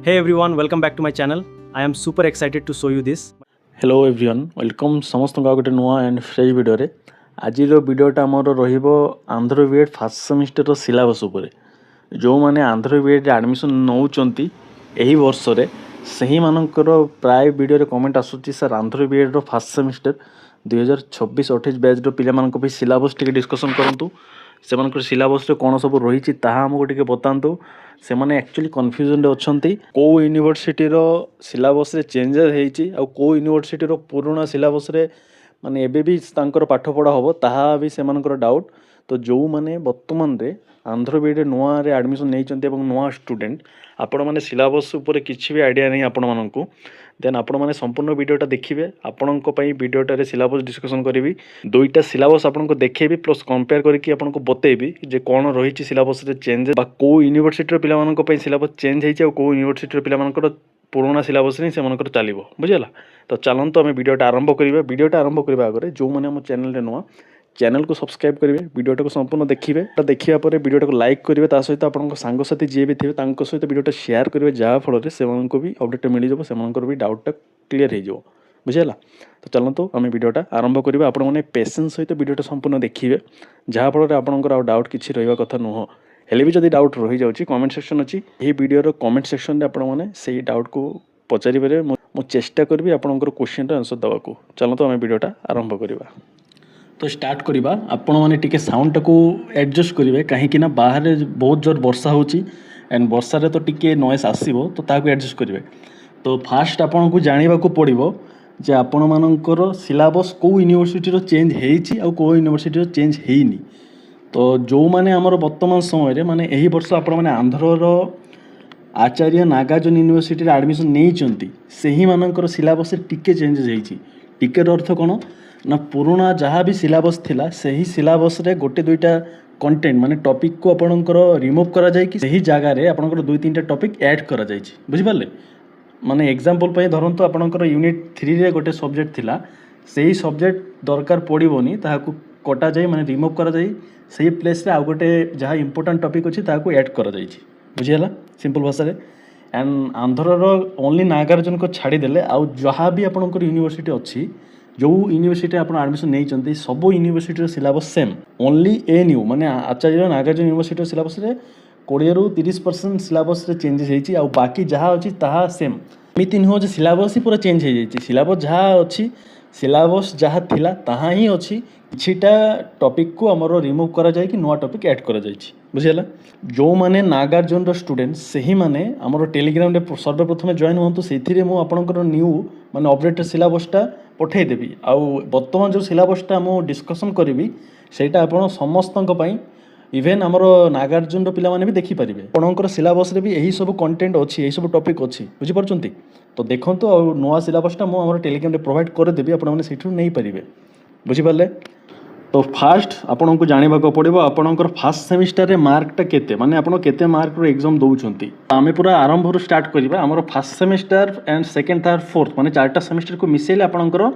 Hey everyone, welcome back to my channel. I am super excited to show you this. Hello everyone welcome समस्त गोटे नुआ and fresh video रे आज वीडियोटा आमर रहिबो Andhra BEd first semester syllabus उपरे जो माने आंध्र बीएड एडमिशन नौचंती एही वर्ष रे सही मानकर प्राय वीडियो रे कमेंट आसुची sir Andhra BEd row first semester 2026-28 batch रो पिला मानक भी सिलेबस टिके डिस्कशन करंतु से मानकर सिलेबस रे कोन सब रहिची ताहा हमको टिके बतांतु से माने एक्चुअली कन्फ्यूजन रे अछंती को यूनिवर्सिटी रो सिलेबस रे चेंजेस हेची आ को यूनिवर्सिटी रो पुराना सिलेबस रे माने एबे भी तांकर पाठ पढ़ा हबो ताहा भी से मानकर डाउट तो जो माने वर्तमान रे आंध्र बीएड नुआ रे एडमिशन नेइचंती एवं नुआ स्टूडेंट आपण माने सिलेबस ऊपर किछि भी आइडिया नहीं आपण मानकू देन आपण माने संपूर्ण वीडियोटा देखिबे आपणको पई वीडियोटा रे सिलेबस डिस्कशन करिवि दुईटा सिलेबस आपणको देखेबी प्लस कंपेयर करके आपणको बतेबी जे कोन रहिछि सिलेबस रे चेंज बा को यूनिवर्सिटी रो पिला माननको पई सिलेबस चेंज हेछि आ को यूनिवर्सिटी रो पिला मानकर पुराना सिलेबस रे से मानकर चलिबो बुझिला तो चलंतो हमें वीडियोटा आरंभ करिबा वीडियोटा आरंभ करबा आगरे जो माने हम चैनल रे नुआ चैनल को सब्सक्राइब करेंगे वीडियोटा को संपूर्ण देखिए देखिया पर वीडियोटा को लाइक करेंगे ता सहित आपन सांगसाथी जी भी थे सहित वीडियोटा शेयर करेंगे जहाँ फल से भी अपडेट मिल जाव से भी डाउटा क्लीयर हो बुझेगा तो चलते आम वीडियोटा आरंभ करवा आपण मैंने पेसेंस सहित वीडियोटा संपूर्ण देखिए जहाँ फल आपंकर डाउट किसी रहा कथा नुह हेले भी जब डाउट रही जाऊँगी कमेंट सेक्शन अच्छी यही वीडियो कमेंट सेक्शन में आपने से डाउट को पचारि पारे मु चेष्टा करी आपंकर क्वेश्चन आंसर देवाक चलते आम वीडियोटा आरंभ करवा तो स्टार्ट करवा आपण मैंने टिके साउंड को एडजस्ट करेंगे कहीं बाहर बहुत जोर वर्षा होची एंड वर्षा रे तो टिके नॉइस आसीबो तो ताको एडजस्ट करेंगे तो फास्ट आपन को जानिबा को पड़िबो जे आपण मानकर सिलेबस को यूनिवर्सिटी रो चेंज हेइची आ को यूनिवर्सिटी रो चेंज हेइनी तो जो माने हमर वर्तमान समय रे माने एही वर्ष आपण माने आंध्र रो आचार्य नागार्जुन यूनिवर्सिटी रे एडमिशन नेइचंती सेही मानकर सिलेबस टिके चेंजेस हेइची टिके रो अर्थ कोन ना पुराना जहाँ भी सिलेबस थिला सही सिलेबस रे गोटे दुईटा कंटेंट माने टॉपिक को आपणकर रिमूव करा जाय कि सही जगह रे आपणकर दुई तीनटा टॉपिक ऐड करा जाय छी बुझि पाले माने एग्जांपल पय धरंतु आपणकर यूनिट 3 रे गोटे सब्जेक्ट थिला सही सब्जेक्ट दरकार पड़िबोनी ताहाकू कटा जाय माने रिमूव करा जाय सही प्लेस रे आ गोटे जहाँ इंपोर्टेंट टॉपिक अछि ताहाकू ऐड करा जाय छी बुझिला सिंपल भाषा रे एंड आंध्र रो ओनली नागार्जुन को छाड़ी देले आ जहाँ भी आपणकर यूनिवर्सिटी अछि जो यूनिवर्सिटी आप एडमिशन नहीं सब university syllabus same only ANU माने आचार्य नागार्जुन यूनिवर्सिटी सिलेबस रे 20-30% सिलेबस रे चेंजेस होती आ बाकी जहाँ अच्छी ताहा सेम एमती नुह सिलेबस ही पूरा चेंज हो जाए सिलेबस जहाँ अच्छी सिलेबस जहाँ थिला ताहा ही अच्छी किछिटा टॉपिक को हमर रिमूव करा जाए कि नुआ टॉपिक ऐड करा जाए बुझेला जो माने नागार्जुन रो स्टूडेंट सही माने हमर टेलीग्राम रे सर्वप्रथम जॉइन होंतु सेथिरे मु आपनकर न्यू माने अपडेटेड सिलेबसटा पठे देबी आ वर्तमान जो सिलेबसटा मु डिस्कशन करिवि सेटा आपण समस्तक पई इवेन हमर नागार्जुन रो पिला माने भी देखि परिबे आपनकर सिलेबस रे भी एही सब कंटेंट अछि एही सब टॉपिक अछि बुझि परचंती तो देखंतु आ नुआ सिलेबसटा मु हमर टेलीग्राम रे प्रोवाइड कर देबी आपण माने सेठु नै परिबे बुझि पाले तो फास्ट आपन को जानिबा को पड़िबो आपनकर फर्स्ट सेमिस्टर रे मार्कटा केते माने आपण केते मार्क रो एग्जाम दउचंती आमे पूरा आरंभ रो स्टार्ट करबा हमर first semester and second third fourth माने चारटा सेमिस्टर को मिसेले आपनकर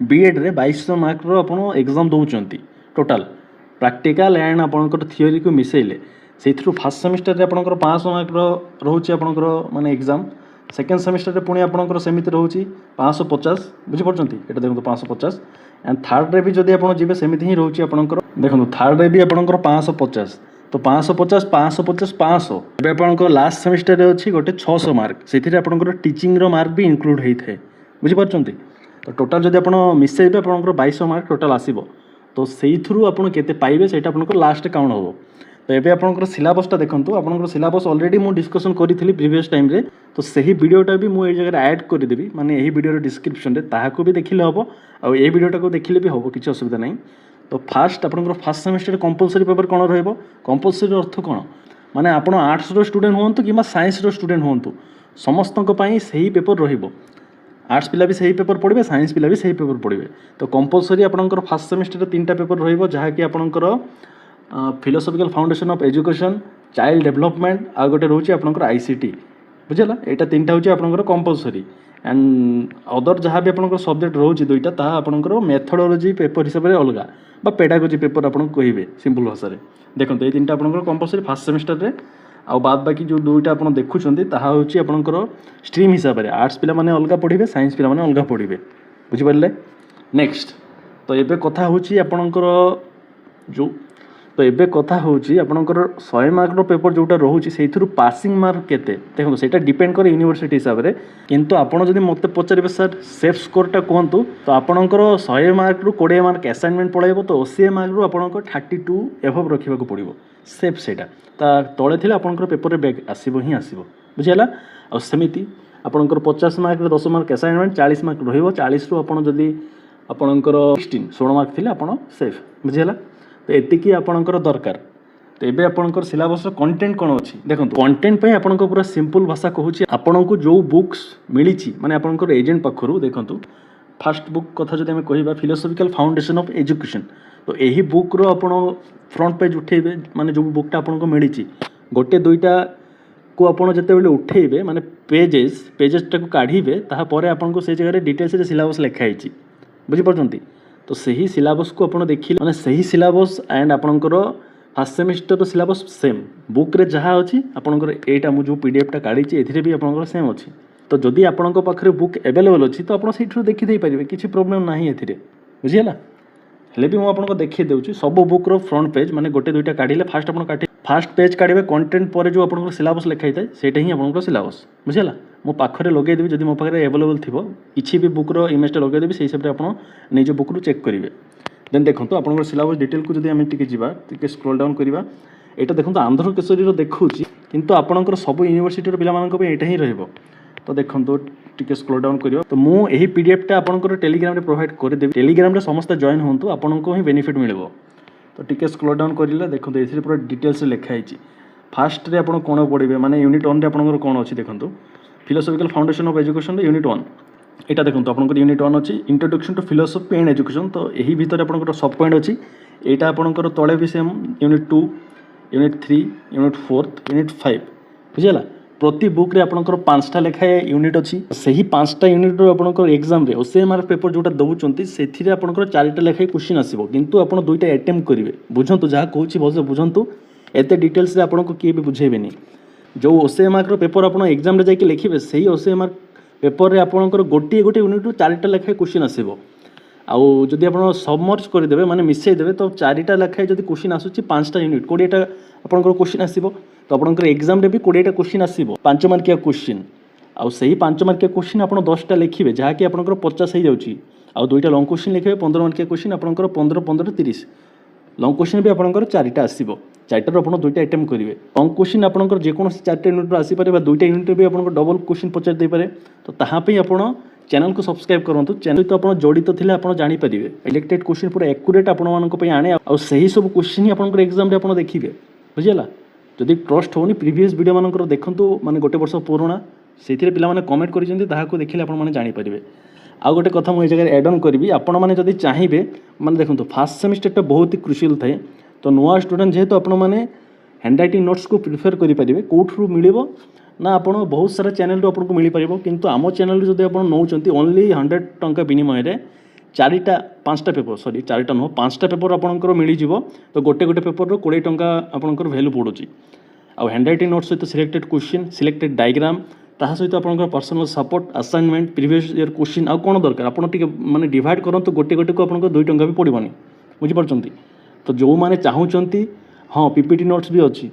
बीएड रे 2200 मार्क रो आपण एग्जाम दउचंती टोटल प्रैक्टिकल एंड आपनकर थ्योरी को मिसेले सेथरु फर्स्ट सेमिस्टर रे आपनकर 500 मार्क रो रहउची आपनकर माने एग्जाम सेकेंड सेमिस्टर रे पुणी आपनकर समिति रहउची 550 बुझि परचंती एटा देखो 550 एंड थर्ड रे भी जदि आपण जिबे समिति ही रहउची आपनकर देखो थर्ड रे भी आपनकर 550 तो 550 550 500 एबे आपनकर लास्ट सेमिस्टर रे अछि गोटे 600 मार्क सेथिरे आपनकर टीचिंग रो मार्क भी इंक्लूड हेइ थे बुझि परचंती तो टोटल जदि आपण मिसेइबे आपनकर 2200 मार्क टोटल आसीबो तो सेही थ्रू आपण केते पाइबे सेटा आपनकर लास्ट काउंट होबो तो ये आपंकर सिलेबसटा देखो आपंकर सिलेबस अलरेडी मुझे डिस्कसन करी प्रीवियस टाइम रे तो सही वीडियोटा भी मुझे जगह ऐड करदेवी माने यही वीडियो डिस्क्रिप्शन रे ताहाको भी देखिले हम आ ये वीडियोटा को देखिले भी हम किसी असुविधा नहीं तो फास्ट आपंकर फर्स्ट सेमिस्टर कंपलसरी पेपर कौन रहिबो कंपलसरी अर्थ कौन माने आपण आर्ट्स रो स्टूडेंट होंतु कि साइंस रो स्टूडेंट होंतु समस्तक पई सही पेपर रहिबो आर्ट्स पिला भी सही पेपर पढ़े साइंस पिला भी सही पेपर पढ़े तो कंपलसरी आपंकर फर्स्ट सेमिस्टर तीनटा पेपर रहिबो जहाँकि आपंकर philosophical foundation of education child development आ गोटे रोचे आपंकर आईसीटी बुझेला एटा तीनटा होची आपंकर कंपलसरी एंड अदर जहाँ भी आपंकर सब्जेक्ट रोचे दुईटा ताहा आपंकर मेथोडोलॉजी पेपर हिसाब से अलग बा पेडागोजी पेपर आपन कहिबे सिंपल भाषा रे देखो ये तीनटा आपंकर कंपलसरी फर्स्ट सेमिस्टर रे आउ बाद बाकी जो दुईटा आप देखुं ताहा होची आपणकर स्ट्रीम हिसाब से आर्ट्स पिला माने अलग पढ़े साइंस पिला माने अलग पढ़े बुझिपारे। नेक्स्ट तो ये कथा होची आपणकर जो तो ये कथा होची आपणकर 100 मार्क पेपर जोटा रोचे से पासिंग मार्क केते देखो सेटा डिपेंड करे यूनिवर्सिटी हिसाब से किंतु आपण जदि मते पचारे सर सेफ स्कोरटा कहतु तो आपणकर 100 मार्क रु 20 मार्क असाइनमेंट पड़ाइबो तो 80 मार्क रु आपणकर 32 एभव रखा पड़ो सेफ सेटा ता तले थिले आपणकर पेपर रे बैक आसीबो ही आसीबो बुझिला। आ सेमिति आपणकर 50 मार्क 10 मार्क असाइनमेंट 40 मार्क रहिबो 40 रु आपण जदि आपणकर 16 मार्क थिले आपण सेफ बुझिला। तो एतिकी आपणकर दरकार तो एबे आपणकर सिलेबस कंटेंट कौन अच्छी देखो कंटेंट पे आपणकर पूरा सिंपल भाषा कहूँ आपको जो बुक्स मिली माने आपणकर एजेंट पाखरु देखंतु फास्ट बुक कथा जदि आम कहिबा फिलोसॉफिकल फाउंडेशन ऑफ एजुकेशन तो यही बुक रो आपण फ्रंट पेज उठेबे माने जो बुकटा आपनको मिली गोटे दुईटा को आपड़ जिते उठेबे माने पेजेसटा को काढ़े तापर आपको से जगह डिटेल्स सिलेबस लिखाई बुझीपारती तो सही सिलेबस को आप देखिले माने सही सिलेबस एंड आपणकर first semester syllabus same book रे जहाँ अच्छी आपणकर एटा मु जो पीडीएफटा काढ़ी एथिरे भी आपणकर सेम अच्छी तो जदि आपणक पाखरे बुक अवेलेबल अच्छी तो आप सेठु देखि दे पारिबे किछि प्रॉब्लम नाही एथिरे बुझिला। हेले भी मु आपनको देखि देउछि सब बुक रो फ्रंट पेज माने गोटे दुईटा काढिले फास्ट आपण काटी फास्ट पेज काढिबे कंटेंट पर जो आपनको सिलेबस लिखाई थाए सेटा ही आपनको सिलेबस बुझिला। मो पाखरे लगे देबी जदि मो पाखरे अवेलेबल थिबो किछि भी बुक रो इमेजटा लगे देबी सेहि हिसाब रे आपण निज बुक रो चेक करिवे। देन देखंतु आपनको सिलेबस डिटेल को जदि हम टिके जिबा टिके स्क्रॉल डाउन करिबा एटा देखंतु आंध्र केसरी रो देखौछि किंतु आपणकर सब यूनिवर्सिटी रो पिला मानक पे एटा ही रहइबो तो देखंतु टिके स्क्रॉल डाउन करियो तो मु एही पीडीएफटा आपणकर टेलीग्राम रे प्रोवाइड कर देबी टेलीग्राम रे समस्त जॉइन होंतु आपणको ही बेनिफिट मिलबो। तो टिके स्क्रॉल डाउन करिले देखंतु एथि पूरा डिटेल्स लिखा हिची फास्ट रे आपण कोन पढिबे माने यूनिट 1 रे आपणकर कोन अछि देखंतु फिलोसॉफिकल फाउंडेशन ऑफ एजुकेशन रे यूनिट 1 एटा देखंतु आपणकर यूनिट 1 अछि introduction to philosophy and education तो एही भीतर आपणकर सब पॉइंट अछि एटा आपणकर तळे भी same unit 2 unit 3 unit 4 unit 5 बुझिला। प्रति बुक रे आपणकर 5टा लेखाए यूनिट अछि सही 5टा यूनिट रो आपणकर एग्जाम रे ओसीएमआर पेपर जोटा दउचंती सेथि रे आपणकर 4टा लेखाए क्वेश्चन आसीबो किंतु आपण दुईटा अटेम्प्ट करिवे बुझंतु जहा कहूची भलसे बुझंतु एते डिटेल्स रे आपणको किए भी बुझेबेनी जो ओसीएमआर रो पेपर आपण एग्जाम रे जाई के लिखिबे सही ओसीएमआर पेपर रे आपणकर गोटे गोटे यूनिट रो 4टा लेखाए क्वेश्चन आसीबो आउ जदि आपण सबमर्ज कर देबे माने मिसई देबे तो 4टा लेखाए जदि क्वेश्चन आसुची 5टा यूनिट 20टा आपणकर क्वेश्चन आसीबो तो आपणकर एग्जाम रे भी 20टा क्वेश्चन आसीबो 5 मार्किया क्वेश्चन आउ सही 5 मार्किया क्वेश्चन आपण 10टा लिखिबे जहा कि आपणकर 50 हो जाउची आउ दुईटा लॉन्ग क्वेश्चन लिखिबे 15 मार्किया क्वेश्चन आपणकर 15 15 30 लॉन्ग क्वेश्चन भी आपणकर 4टा आसीबो 4टा रो आपण दुईटा अटेम्प्ट करिवे लॉन्ग क्वेश्चन आपणकर जे कोनोसी 4टा यूनिट रो आसी पारे बा दुईटा यूनिट भी आपणकर डबल क्वेश्चन पचार दे पारे तो ताहा पे आपण चैनल को सब्सक्राइब करंतु चैनल तो आपण जडित थिले आपण जानि परिबे इलेक्टेड क्वेश्चन पूरा एक्यूरेट आपण मानक पे आने आ सही सब क्वेश्चन ही आपणकर एग्जाम रे आपण देखिबे बुझिला। जदि ट्रस्ट होनी प्रीवियस वीडियो मानकर देखंतु माने गोटे वर्ष पुराना सेथिरे पिला माने कमेंट करिसेंती ताहा को देखिले आपण माने जानि परिबे। आ गोटे कथा मु ए जगह ऐड ऑन करबी आपण माने जदि चाहिबे माने देखंतु फर्स्ट सेमेस्टर टा बहुत ही क्रुशियल थाए तो नुआ स्टूडेंट जेहेतु आपण माने हैंडराइटिंग नोट्स को प्रिफर करि परिबे कोठरू मिलिबो ना आपण बहुत सारा चैनल रो आपनको मिली परिबो किंतु आमो चैनल जदि आपण नौचंती ओनली 100 टंका विनिमय रे 5टा पेपर सॉरी 4टा नो 5टा पेपर आपणकर मिली जिवो तो गोटे गोटे पेपर रो 20 टंका आपणकर वैल्यू पडुची आ हैंडराइटिंग नोट्स सहित सिलेक्टेड क्वेश्चन सिलेक्टेड डायग्राम ताहा सहित आपणकर personal support assignment previous year question आ कोन दरकार आपण टिके माने डिवाइड करंतु गोटे गोटे को आपणकर 2 टंका भी पडिबनी बुझी परचंती तो जो माने चाहूचंती हां पीपीटी नोट्स भी अछि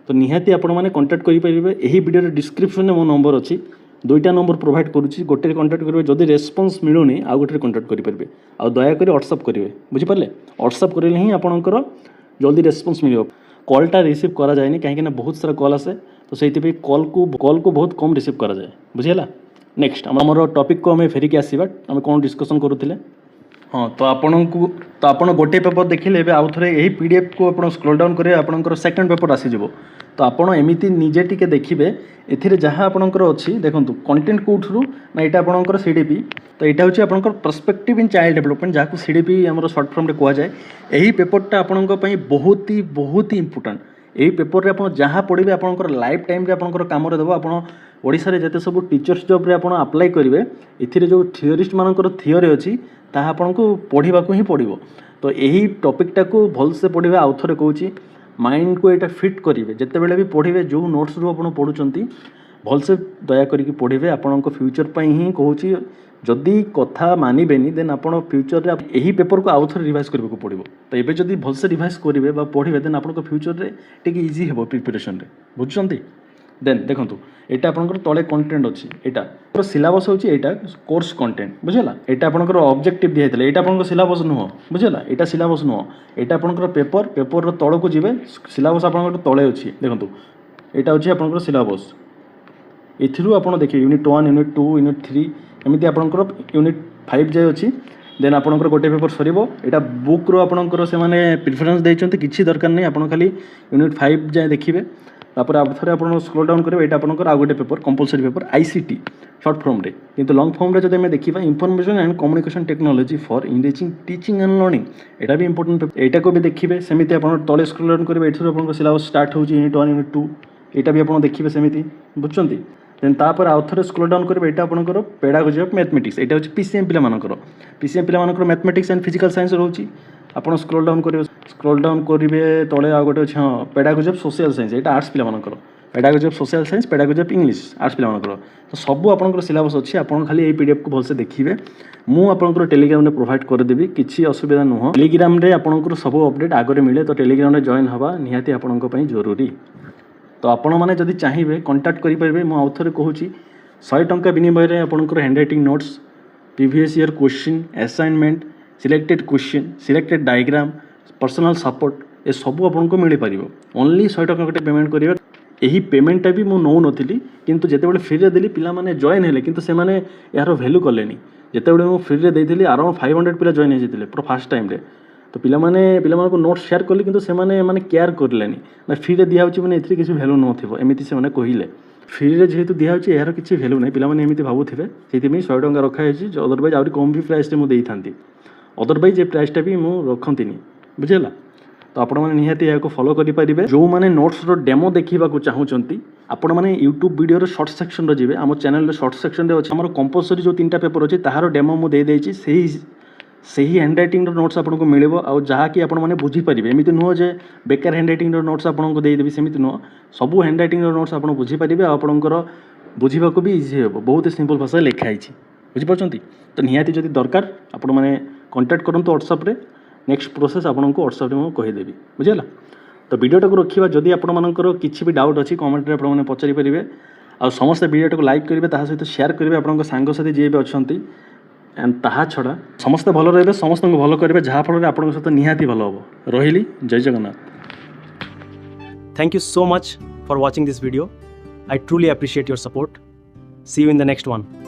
तो निहाती आपण माने कांटेक्ट करि परिबे एही वीडियो रे डिस्क्रिप्शन में मो नंबर अछि 2टा नंबर प्रोवाइड करूची गोटे कांटेक्ट करिवे जदि रेस्पॉन्स मिलुनी आ गोटे कांटेक्ट करि परिबे आ दया करी व्हाट्सएप करिवे बुझी परले व्हाट्सएप करिले ही आपणकर जल्दी रेस्पॉन्स मिलियो कॉलटा रिसीव करा जायनी काहे कि ना बहुत सारा कॉल आसे तो सेति पे कॉल को बहुत कम रिसीव करा जाय बुझिला। नेक्स्ट हमर टॉपिक को हमें फेरी के आसीबा हम कोन डिस्कशन करूथिले हाँ तो आपण गोटे पेपर देखिले एबे आउ थरे एही पीडीएफ को आपण स्क्रॉल डाउन करे आपणकर सेकंड पेपर आसी जिवो तो आपण एमिति निजे टिके देखिबे एथिरे जहाँ आपणकर अछि देखंतु कंटेंट कोठरू ना एटा आपणकर सीडीपी तो एटा होछि आपणकर पर्सपेक्टिव इन चाइल्ड डेवलपमेंट जाको सीडीपी हमर शॉर्ट फॉर्म रे कोआ जाय एही पेपरटा आपणक पई बहुत ही इंपोर्टेंट एही पेपर रे आपण जहाँ पढिबे आपणकर लाइफ टाइम रे आपणकर काम रे देबो आपण ओडिसा रे जते सब टीचर्स जॉब रे आपण अप्लाई करिवे एथिरे जो थियोरिस्ट मानकर थियोरी अछि ताहा आपनको पढिबा को ही पडिबो तो यही टॉपिकटा को भल से पढ़िबा आउ थरे कहूची माइंड को यहाँ फिट करेंगे जिते बड़े भी पढ़े जो नोट्स रू आप पढ़ुंट भलसे दया करके पढ़े आपण फ्यूचर पर ही कहूँ जदि कथा मानबेनी देन आप फ्यूचर रे यही पेपर को आउ थे रिवाइज करने को पड़ो तो ये जब भलसे रिवाइज करेंगे पढ़े देन आप फ्यूचर में टी इजी हे प्रिपेरेसन बुझुं देन देखो यहाँ आपंकर तले कंटेंट अच्छी यहाँ सिलेबस हूँ यहाँ कोर्स कंटेंट बुझेगा यहाँ आपंकर ऑब्जेक्टिव दिखाई यहाँ आपंकर सिलेबस नुह बुझेगा यहाँ सिलेबस नुह यहाँ आपंकर पेपर तल को जीवे सिलेबस आपंकर तले अच्छी देखो यहाँ हूँ आपंकर सिलेबस एथिरू आपन देखिए यूनिट 1 यूनिट 2 यूनिट 3 एमती आपंकर यूनिट 5 जाए अच्छी देन आपंकर गोटे पेपर सर यहाँ बुक रो आपंकर से माने प्रिफरेंस देते किसी दरकार नहीं आप खाली यूनिट 5 जाए देखिए तापर आप थे आप स्क्रोल डाउन करेंगे यहाँ आपंकर आउ गोटे paper compulsory paper ICT short form रे किंतु लॉन्ग फॉर्म रे जब देखा information and communication technology for engaging teaching and learning यहाँ भी इंपोर्टेंट पेपर यहाँ को भी देखिए सेमती आप तले स्क्रोल डाउन करेंगे ये आप सिलेबस स्टार्ट हो यूनिट 1 यूनिट 2 यहाँ भी आप देखिए सेमती बुझुं देन तापर आउ थे स्क्रोल डाउन करेंगे यहाँ आपंकर पेडागोजी ऑफ मैथमेटिक्स यहाँ हूँ पीसीएम पिलामानकर मैथमेटिक्स एंड फिजिकल साइंस रोचे आप स्क्रोल डाउन करेंगे तले आ गोटे अच्छे हाँ पेडागोजी ऑफ सोशल साइंस यहाँ आर्ट्स पिलामानकर pedagogy of social science pedagogy of English arts पिलामानकर तो सब आपंकर सिलेबस अच्छी आप खाली ये पीडीएफ को भलसे देखिए मु आपंकर टेलीग्राम में प्रोवाइड करदेवी किसी असुविधा नुह टेलीग्राम रे आपंकर सब अपडेट आगे मिले तो टेलीग्राम में जॉइन हवा निहाती आपंक जरूरी तो आपण मैंने जदि चाहिए कंटाक्ट करेंगे मुझे आउ थे कहूँ 100 टंका विनिमय में आपंकर handwriting notes previous year question assignment selected question selected diagram personal support ये सब आपको मिल पार ओनली 100 टंका गोटे पेमेंट करेंगे यही पेमेंटा भी मुझे नौ नी कितु जिते फ्री रे देली पिला माने जॉइन हेले किंतु से माने यार वैल्यू कलेनी जिते मुझे फ्री रे देली अराउंड 500 पिला जॉइन होते पूरा फास्ट टाइम रे तो पिला को नोट शेयर कले किंतु से माने केयर करलेनी ना फ्री रे दिया मैंने एथि किसी वैल्यू नथिबो एमिति से माने कहले फ्री रे जेहेतु दिया यार किसी वैल्यू नहीं पिला माने एमिति भाबुथिबे सेति 100 टंका रखा है अदरवाइज आउरी कम भी प्राइस रे मु देई थांती अदरवाइज ये प्राइसटा भी मु रखंतिनी बुझेला तो आपण मैंने निहाती या फॉलो करेंगे जो मैंने नोट्स रो डेमो देखा चाहूँगी आपण मैंने यूट्यूब वीडियो शॉर्ट सेक्शन रे आम चैनल शॉर्ट सेक्शन रे अच्छे आम कंपलसरी जो 3टा पेपर अच्छी तार डेमो मुझे से ही हैंडराइटिंग नोट्स आपको मिले आउ जहाँकि आपने बुझीपारे एमती नुह जे बेकार हैंडराइटिंग नोट्स आपको देदेवी सेमती नुह सब हैंडराइटिंग नोट्स आप बुझीपारे आपंकर बुझा भी इजी हे बहुत सिंपल भाषा लिखाई बुझीपार तो निहाती जब दरकार आपण मैंने कंटाक्ट करूँ व्हाट्सएप नेक्स्ट प्रोसेस आपको व्हाट्सएप में कहीदेवी बुझेगा तो वीडियोटा को रखा जदि आपर किसी भी डाउट अच्छी कमेंट में आपने पचारि पारे आ समस्ते वीडियोटा को लाइक करेंगे ता सहित शेयर करेंगे आप सांगसाथी जी भी अच्छा एंड ता छड़ा समस्ते भल रही समस्त भल करेंगे जहाँफल आप सहित निहाती भल हम रही जय Jagannath Thank you so much for watching this video. I truly appreciate your support. See you in the next one.